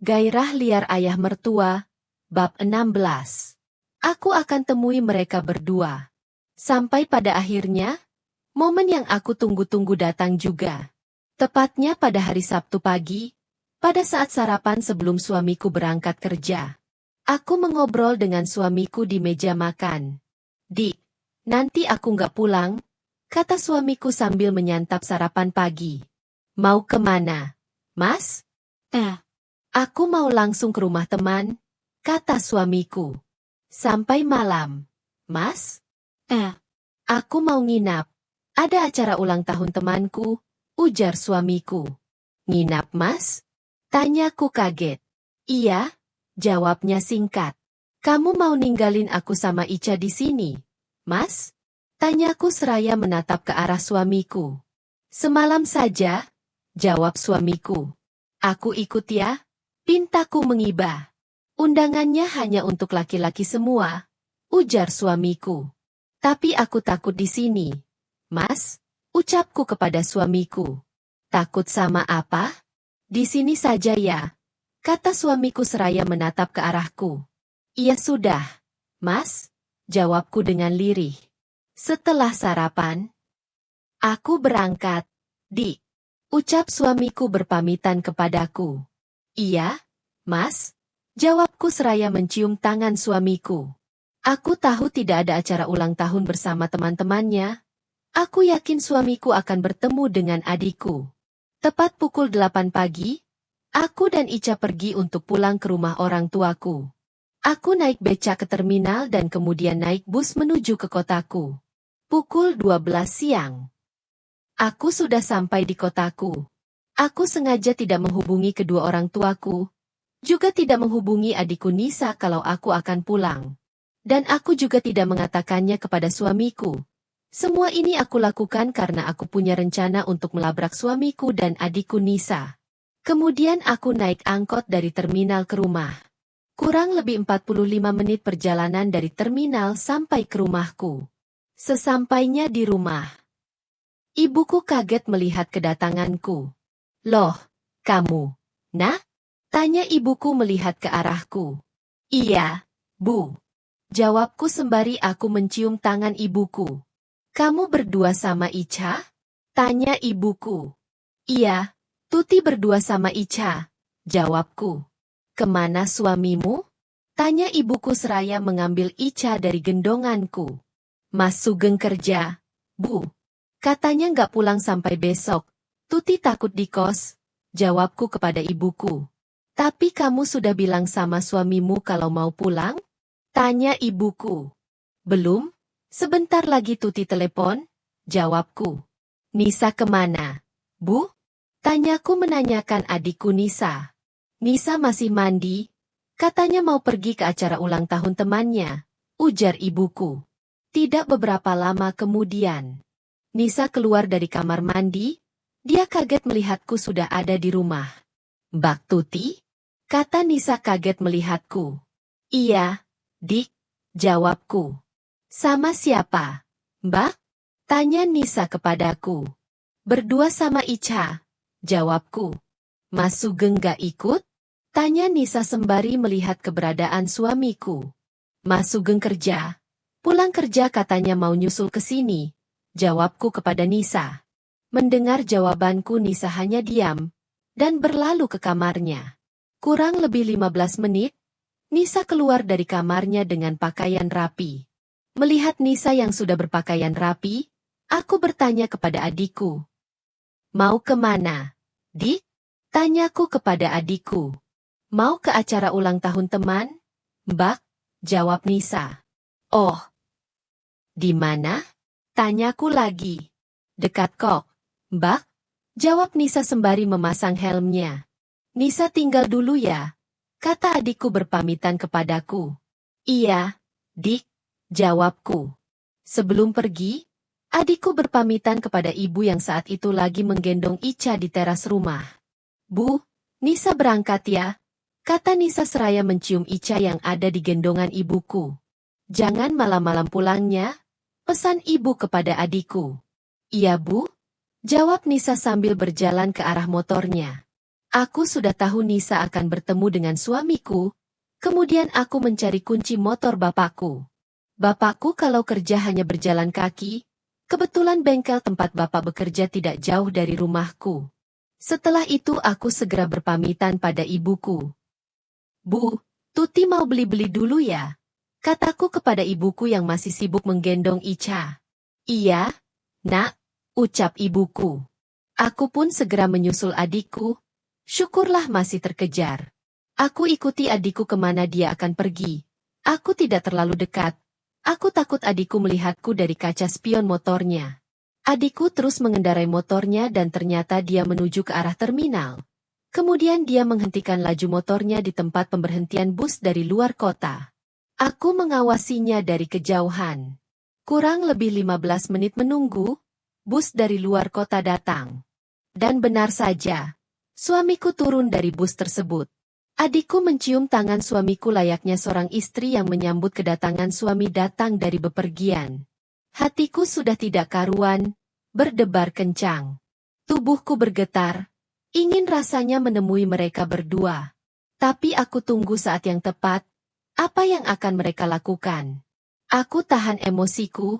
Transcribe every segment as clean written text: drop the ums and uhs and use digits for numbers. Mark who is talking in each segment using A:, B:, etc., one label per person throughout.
A: Gairah liar ayah mertua, bab 16. Aku akan temui mereka berdua. Sampai pada akhirnya, momen yang aku tunggu-tunggu datang juga. Tepatnya pada hari Sabtu pagi, pada saat sarapan sebelum suamiku berangkat kerja. Aku mengobrol dengan suamiku di meja makan. "Dik, nanti aku nggak pulang," kata suamiku sambil menyantap sarapan pagi. "Mau kemana, Mas?" "Aku mau langsung ke rumah teman," kata suamiku. "Sampai malam, Mas?" "Aku mau nginap. Ada acara ulang tahun temanku," ujar suamiku. "Nginap, Mas?" tanyaku kaget. "Iya," jawabnya singkat. "Kamu mau ninggalin aku sama Ica di sini, Mas?" tanyaku seraya menatap ke arah suamiku. "Semalam saja," jawab suamiku. "Aku ikut ya," pintaku mengibah. "Undangannya hanya untuk laki-laki semua," ujar suamiku. "Tapi aku takut di sini, Mas," ucapku kepada suamiku. "Takut sama apa?" "Di sini saja ya," kata suamiku seraya menatap ke arahku. "Iya sudah, Mas," jawabku dengan lirih. Setelah sarapan, "Aku berangkat, Dik," ucap suamiku berpamitan kepadaku. "Iya, Mas," jawabku seraya mencium tangan suamiku. Aku tahu tidak ada acara ulang tahun bersama teman-temannya. Aku yakin suamiku akan bertemu dengan adikku. Tepat pukul 8 pagi, aku dan Ica pergi untuk pulang ke rumah orang tuaku. Aku naik becak ke terminal dan kemudian naik bus menuju ke kotaku. Pukul 12 siang. Aku sudah sampai di kotaku. Aku sengaja tidak menghubungi kedua orang tuaku, juga tidak menghubungi adikku Nisa kalau aku akan pulang. Dan aku juga tidak mengatakannya kepada suamiku. Semua ini aku lakukan karena aku punya rencana untuk melabrak suamiku dan adikku Nisa. Kemudian aku naik angkot dari terminal ke rumah. Kurang lebih 45 menit perjalanan dari terminal sampai ke rumahku. Sesampainya di rumah, ibuku kaget melihat kedatanganku. "Loh, kamu, Nak?" tanya ibuku melihat ke arahku. "Iya, Bu," jawabku sembari aku mencium tangan ibuku. "Kamu berdua sama Ica?" tanya ibuku. "Iya, Tuti berdua sama Ica," jawabku. "Kemana suamimu?" tanya ibuku seraya mengambil Ica dari gendonganku. "Mas Sugeng kerja, Bu. Katanya nggak pulang sampai besok. Tuti takut di kos," jawabku kepada ibuku. "Tapi kamu sudah bilang sama suamimu kalau mau pulang?" tanya ibuku. "Belum, sebentar lagi Tuti telepon," jawabku. "Nisa kemana, Bu?" tanyaku menanyakan adikku Nisa. "Nisa masih mandi, katanya mau pergi ke acara ulang tahun temannya," ujar ibuku. Tidak beberapa lama kemudian, Nisa keluar dari kamar mandi. Dia kaget melihatku sudah ada di rumah. "Mbak Tuti?" kata Nisa kaget melihatku. "Iya, Dik," jawabku. "Sama siapa, Mbak?" tanya Nisa kepadaku. "Berdua sama Ica," jawabku. "Mas Sugeng gak ikut?" tanya Nisa sembari melihat keberadaan suamiku. "Mas Sugeng kerja. Pulang kerja katanya mau nyusul ke sini," jawabku kepada Nisa. Mendengar jawabanku Nisa hanya diam dan berlalu ke kamarnya. Kurang lebih 15 menit, Nisa keluar dari kamarnya dengan pakaian rapi. Melihat Nisa yang sudah berpakaian rapi, aku bertanya kepada adikku. "Mau kemana, Dik?" tanyaku kepada adikku. "Mau ke acara ulang tahun teman, Mbak," jawab Nisa. "Oh, di mana?" tanyaku lagi. "Dekat kok, Mbak," jawab Nisa sembari memasang helmnya. "Nisa tinggal dulu ya," kata adikku berpamitan kepadaku. "Iya, Dik," jawabku. Sebelum pergi, adikku berpamitan kepada ibu yang saat itu lagi menggendong Ica di teras rumah. "Bu, Nisa berangkat ya," kata Nisa seraya mencium Ica yang ada di gendongan ibuku. "Jangan malam-malam pulangnya," pesan ibu kepada adikku. "Iya Bu," jawab Nisa sambil berjalan ke arah motornya. Aku sudah tahu Nisa akan bertemu dengan suamiku. Kemudian aku mencari kunci motor bapakku. Bapakku kalau kerja hanya berjalan kaki. Kebetulan bengkel tempat bapak bekerja tidak jauh dari rumahku. Setelah itu aku segera berpamitan pada ibuku. Bu, Tuti mau beli-beli dulu ya? Kataku kepada ibuku yang masih sibuk menggendong Ica. Iya, nak, ucap ibuku. Aku pun segera menyusul adikku. Syukurlah masih terkejar. Aku ikuti adikku kemana dia akan pergi. Aku tidak terlalu dekat. Aku takut adikku melihatku dari kaca spion motornya. Adikku terus mengendarai motornya dan ternyata dia menuju ke arah terminal. Kemudian dia menghentikan laju motornya di tempat pemberhentian bus dari luar kota. Aku mengawasinya dari kejauhan. Kurang lebih 15 menit menunggu, bus dari luar kota datang. Dan benar saja, suamiku turun dari bus tersebut. Adikku mencium tangan suamiku layaknya seorang istri yang menyambut kedatangan suami datang dari bepergian. Hatiku sudah tidak karuan, berdebar kencang. Tubuhku bergetar. Ingin rasanya menemui mereka berdua. Tapi aku tunggu saat yang tepat. Apa yang akan mereka lakukan? Aku tahan emosiku.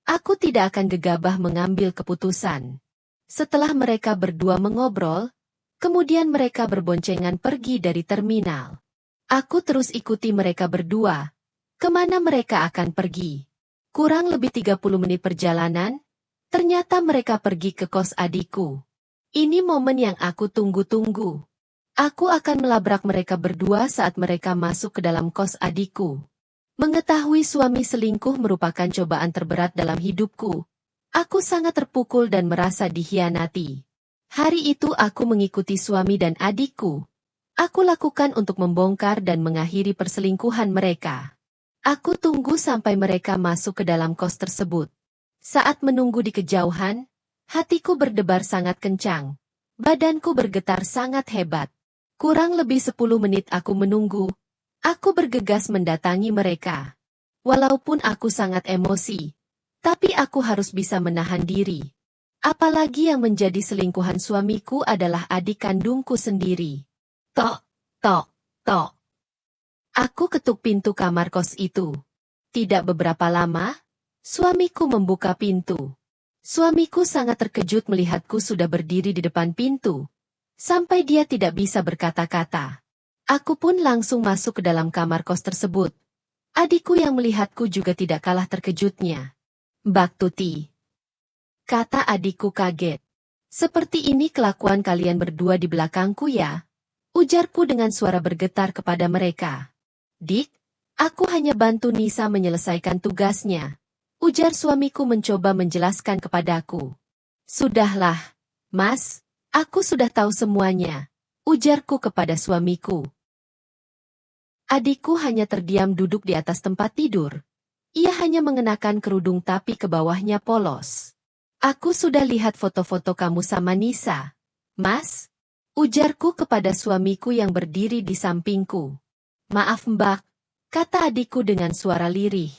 A: Aku tidak akan gegabah mengambil keputusan. Setelah mereka berdua mengobrol, kemudian mereka berboncengan pergi dari terminal. Aku terus ikuti mereka berdua. Kemana mereka akan pergi? Kurang lebih 30 menit perjalanan, ternyata mereka pergi ke kos adikku. Ini momen yang aku tunggu-tunggu. Aku akan melabrak mereka berdua saat mereka masuk ke dalam kos adikku. Mengetahui suami selingkuh merupakan cobaan terberat dalam hidupku. Aku sangat terpukul dan merasa dikhianati. Hari itu aku mengikuti suami dan adikku. Aku lakukan untuk membongkar dan mengakhiri perselingkuhan mereka. Aku tunggu sampai mereka masuk ke dalam kos tersebut. Saat menunggu di kejauhan, hatiku berdebar sangat kencang. Badanku bergetar sangat hebat. Kurang lebih 10 menit aku menunggu. Aku bergegas mendatangi mereka. Walaupun aku sangat emosi, tapi aku harus bisa menahan diri. Apalagi yang menjadi selingkuhan suamiku adalah adik kandungku sendiri. Tok, tok, tok. Aku ketuk pintu kamar kos itu. Tidak beberapa lama, suamiku membuka pintu. Suamiku sangat terkejut melihatku sudah berdiri di depan pintu. Sampai dia tidak bisa berkata-kata. Aku pun langsung masuk ke dalam kamar kos tersebut. Adikku yang melihatku juga tidak kalah terkejutnya. Mbak Tuti, kata adikku kaget. Seperti ini kelakuan kalian berdua di belakangku ya? Ujarku dengan suara bergetar kepada mereka. Dik, aku hanya bantu Nisa menyelesaikan tugasnya. Ujar suamiku mencoba menjelaskan kepadaku. Sudahlah, Mas, aku sudah tahu semuanya. Ujarku kepada suamiku. Adikku hanya terdiam duduk di atas tempat tidur. Ia hanya mengenakan kerudung tapi ke bawahnya polos. Aku sudah lihat foto-foto kamu sama Nisa. Mas, ujarku kepada suamiku yang berdiri di sampingku. Maaf Mbak, kata adikku dengan suara lirih.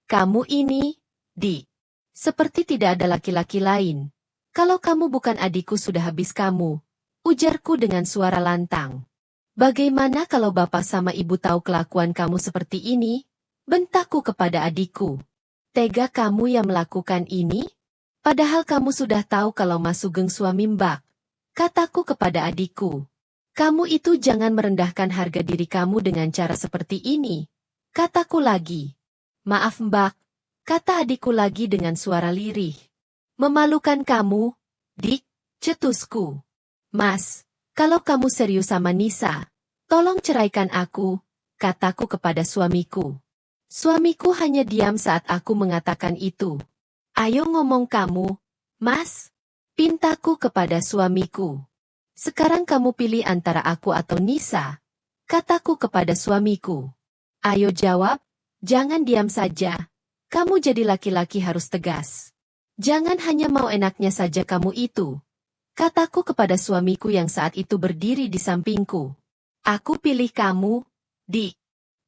A: Kamu ini, Di, seperti tidak ada laki-laki lain. Kalau kamu bukan adikku sudah habis kamu, ujarku dengan suara lantang. Bagaimana kalau bapak sama ibu tahu kelakuan kamu seperti ini? Bentakku kepada adikku. Tega kamu yang melakukan ini? Padahal kamu sudah tahu kalau Mas Sugeng suami Mbak. Kataku kepada adikku. Kamu itu jangan merendahkan harga diri kamu dengan cara seperti ini. Kataku lagi. Maaf Mbak, kata adikku lagi dengan suara lirih. Memalukan kamu, Dik, cetusku. Mas, kalau kamu serius sama Nisa, tolong ceraikan aku, kataku kepada suamiku. Suamiku hanya diam saat aku mengatakan itu. Ayo ngomong kamu, Mas, pintaku kepada suamiku. Sekarang kamu pilih antara aku atau Nisa, kataku kepada suamiku. Ayo jawab, jangan diam saja. Kamu jadi laki-laki harus tegas. Jangan hanya mau enaknya saja kamu itu. Kataku kepada suamiku yang saat itu berdiri di sampingku. Aku pilih kamu, Dik.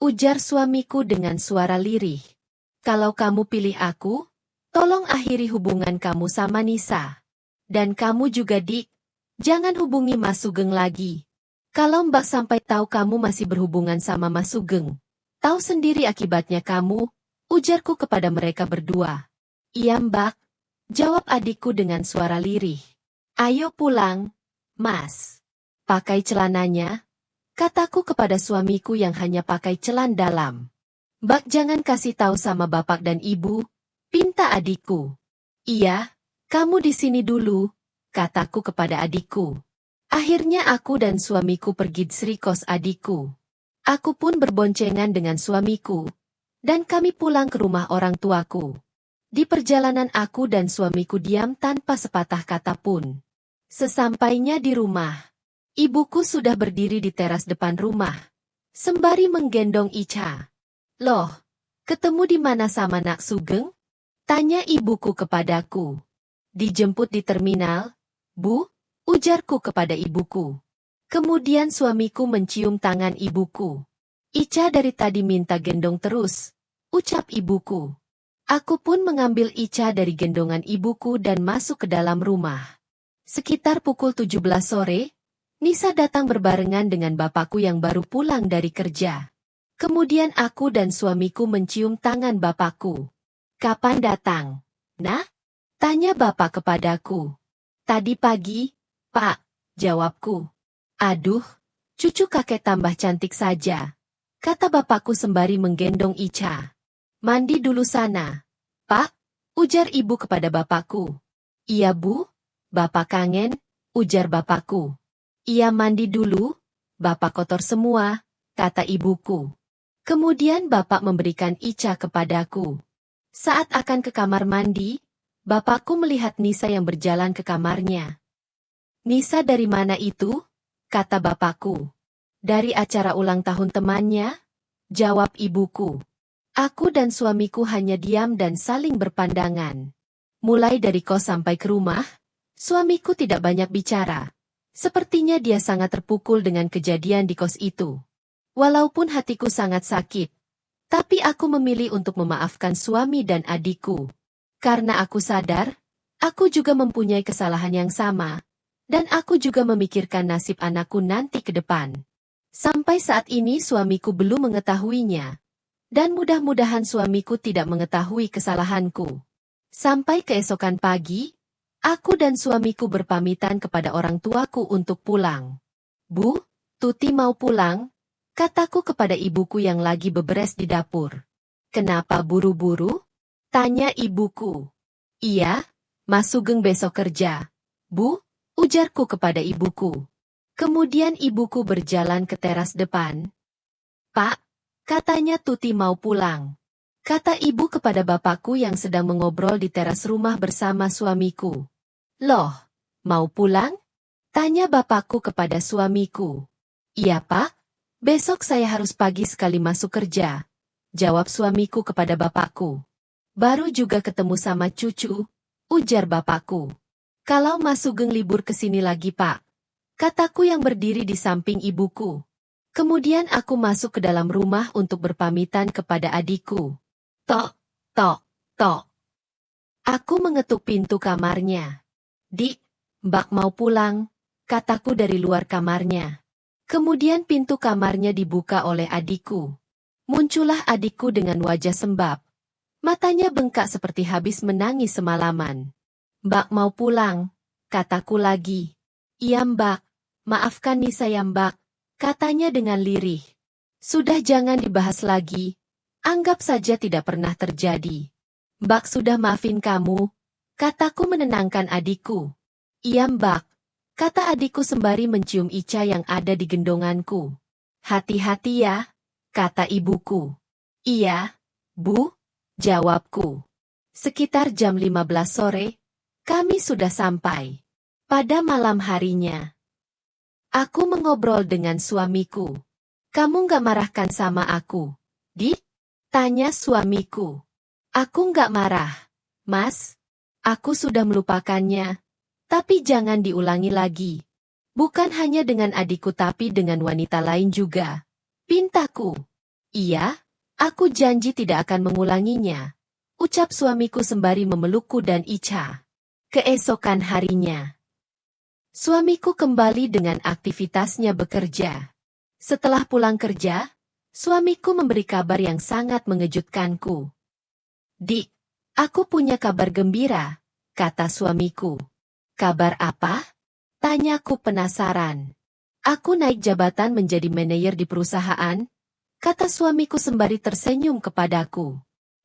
A: Ujar suamiku dengan suara lirih. Kalau kamu pilih aku, tolong akhiri hubungan kamu sama Nisa. Dan kamu juga Dik. Jangan hubungi Mas Sugeng lagi. Kalau Mbak sampai tahu kamu masih berhubungan sama Mas Sugeng, tahu sendiri akibatnya kamu, ujarku kepada mereka berdua. Iya Mbak, jawab adikku dengan suara lirih. Ayo pulang, Mas. Pakai celananya, kataku kepada suamiku yang hanya pakai celan dalam. Mbak jangan kasih tahu sama bapak dan ibu, pinta adikku. Iya, kamu di sini dulu, kataku kepada adikku. Akhirnya aku dan suamiku pergi Sri kos adikku. Aku pun berboncengan dengan suamiku, dan kami pulang ke rumah orang tuaku. Di perjalanan aku dan suamiku diam tanpa sepatah kata pun. Sesampainya di rumah, ibuku sudah berdiri di teras depan rumah, sembari menggendong Ica. Loh, ketemu di mana sama Nak Sugeng? Tanya ibuku kepadaku. Dijemput di terminal, Bu, ujarku kepada ibuku. Kemudian suamiku mencium tangan ibuku. Ica dari tadi minta gendong terus, ucap ibuku. Aku pun mengambil Ica dari gendongan ibuku dan masuk ke dalam rumah. Sekitar pukul 17 sore, Nisa datang berbarengan dengan bapakku yang baru pulang dari kerja. Kemudian aku dan suamiku mencium tangan bapakku. Kapan datang? Nah? Tanya bapak kepadaku. Tadi pagi, Pak, jawabku. Aduh, cucu kakek tambah cantik saja, kata bapakku sembari menggendong Ica. Mandi dulu sana, Pak, ujar ibu kepada bapakku. Iya Bu, Bapak kangen, ujar bapakku. Iya mandi dulu, Bapak kotor semua, kata ibuku. Kemudian bapak memberikan Ica kepadaku. Saat akan ke kamar mandi, bapakku melihat Nisa yang berjalan ke kamarnya. Nisa dari mana itu? Kata bapakku. Dari acara ulang tahun temannya, jawab ibuku. Aku dan suamiku hanya diam dan saling berpandangan. Mulai dari kos sampai ke rumah, suamiku tidak banyak bicara. Sepertinya dia sangat terpukul dengan kejadian di kos itu. Walaupun hatiku sangat sakit, tapi aku memilih untuk memaafkan suami dan adikku. Karena aku sadar, aku juga mempunyai kesalahan yang sama, dan aku juga memikirkan nasib anakku nanti ke depan. Sampai saat ini suamiku belum mengetahuinya. Dan mudah-mudahan suamiku tidak mengetahui kesalahanku. Sampai keesokan pagi, aku dan suamiku berpamitan kepada orang tuaku untuk pulang. Bu, Tuti mau pulang, kataku kepada ibuku yang lagi beberes di dapur. Kenapa buru-buru? Tanya ibuku. Iya, Mas Sugeng besok kerja. Bu, ujarku kepada ibuku. Kemudian ibuku berjalan ke teras depan. Pak, katanya Tuti mau pulang. Kata ibu kepada bapakku yang sedang mengobrol di teras rumah bersama suamiku. Loh, mau pulang? Tanya bapakku kepada suamiku. Iya Pak, besok saya harus pagi sekali masuk kerja. Jawab suamiku kepada bapakku. Baru juga ketemu sama cucu, ujar bapakku. Kalau Mas Sugeng libur ke sini lagi Pak, kataku yang berdiri di samping ibuku. Kemudian aku masuk ke dalam rumah untuk berpamitan kepada adikku. Tok, tok, tok. Aku mengetuk pintu kamarnya. Dik, Mbak mau pulang, kataku dari luar kamarnya. Kemudian pintu kamarnya dibuka oleh adikku. Muncullah adikku dengan wajah sembab. Matanya bengkak seperti habis menangis semalaman. Mbak mau pulang, kataku lagi. Iya Mbak, maafkan Nisa ya Mbak. Katanya dengan lirih. Sudah jangan dibahas lagi. Anggap saja tidak pernah terjadi. Mbak sudah maafin kamu. Kataku menenangkan adikku. Iya Mbak. Kata adikku sembari mencium Ica yang ada di gendonganku. Hati-hati ya. Kata ibuku. Iya, Bu. Jawabku. Sekitar jam 15 sore. Kami sudah sampai. Pada malam harinya. Aku mengobrol dengan suamiku. Kamu nggak marahkan sama aku, Dik? Tanya suamiku. Aku nggak marah, Mas. Aku sudah melupakannya. Tapi jangan diulangi lagi. Bukan hanya dengan adikku tapi dengan wanita lain juga. Pintaku. Iya, aku janji tidak akan mengulanginya. Ucap suamiku sembari memelukku dan Ica. Keesokan harinya. Suamiku kembali dengan aktivitasnya bekerja. Setelah pulang kerja, suamiku memberi kabar yang sangat mengejutkanku. "Dik, aku punya kabar gembira," kata suamiku. "Kabar apa?" tanyaku penasaran. "Aku naik jabatan menjadi manajer di perusahaan," kata suamiku sembari tersenyum kepadaku.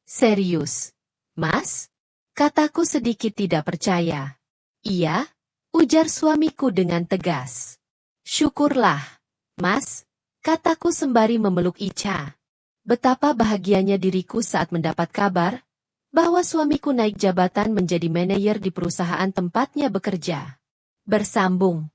A: "Serius, Mas?" kataku sedikit tidak percaya. "Iya," ujar suamiku dengan tegas. "Syukurlah, Mas," kataku sembari memeluk Ica. Betapa bahagianya diriku saat mendapat kabar bahwa suamiku naik jabatan menjadi manajer di perusahaan tempatnya bekerja. Bersambung.